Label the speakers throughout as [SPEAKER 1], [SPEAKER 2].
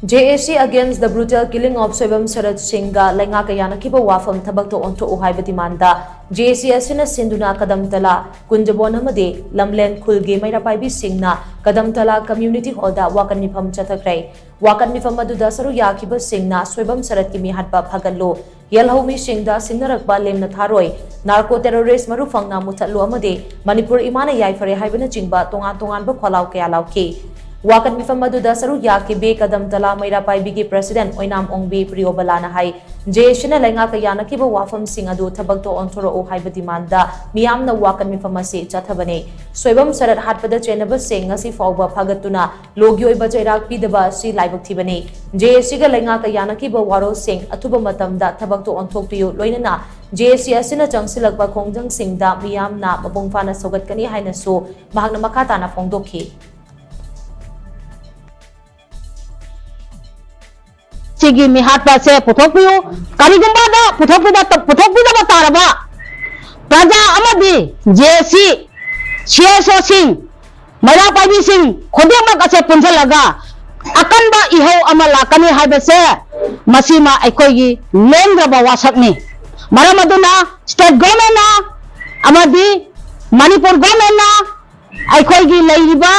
[SPEAKER 1] JAC against the brutal killing of Soibam Sarat Singha Lenga Kayana Kiba Wafam Tabak to onto Uhaiba Dimanda JAC Asina Sinduna Kadam Tala Kunjabonamade Lamlen Kulge Maira Paibi Singna Kadam Tala Community Hoda Wakan Mifam Chatakray Wakan Mifam Maduda Saru Yakiba Singna Soibam Sarat Kimi Hatba Pagalo Yelhomi Singda Sinarakba Lem Natharoi Narco terrorist Marufangna Mutatlu Amade Manipur Imana Yaifare Haibana Jingba Tongan Tongan Bapalau Kayalauke Wakan Mifam Maduda Saru Yaki Be Kadam Tala Maira Paibigi President Oinam Ongbi Priobalana Hai Jeshina Lenga Kayana Kiba Wafam Singadu Tabak to Ontoro O Haiba Dimanda Miyamna Wakan Mifamasi Chatabane Soibam Sarat Hatpada Chenaba Singh Asi Fauba Pagatuna Logio Bajarak Pidaba Si Laibak Tibane JSC Lenga Kayana Kiba Waro Singh Atuba Matamda Tabak to Ontok Pio Loinana JSC Asina Jangsilakba Kongjang Singda Miyamna Mabungfana Sogat Kani Hainasu Mahagna Makatana Fongdoki
[SPEAKER 2] Sigi mihatba se puthokpiu karigumba da puthokpida bataraba praja amadi JC CSO sing Maira Paibi sing khodema kase punjalaga akanba ihau ama lakani haibase masima aikogi lengraba wasakni maramaduna state government na amadi Manipur government na aikogi leiriba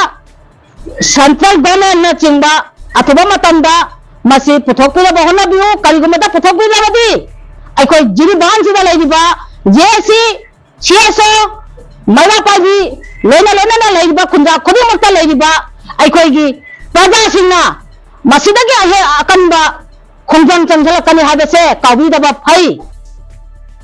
[SPEAKER 2] central government na chingba athoba matamda Masi puthokpida bahona biu karigumada puthokpida badi aikoi jiriban sida leiba JC CSO Maira Paibi lena na leiba kunja khodi mutta leiba aikoi gi praja singna masida ge akanba khongjang changjala kani habese kawi daba phai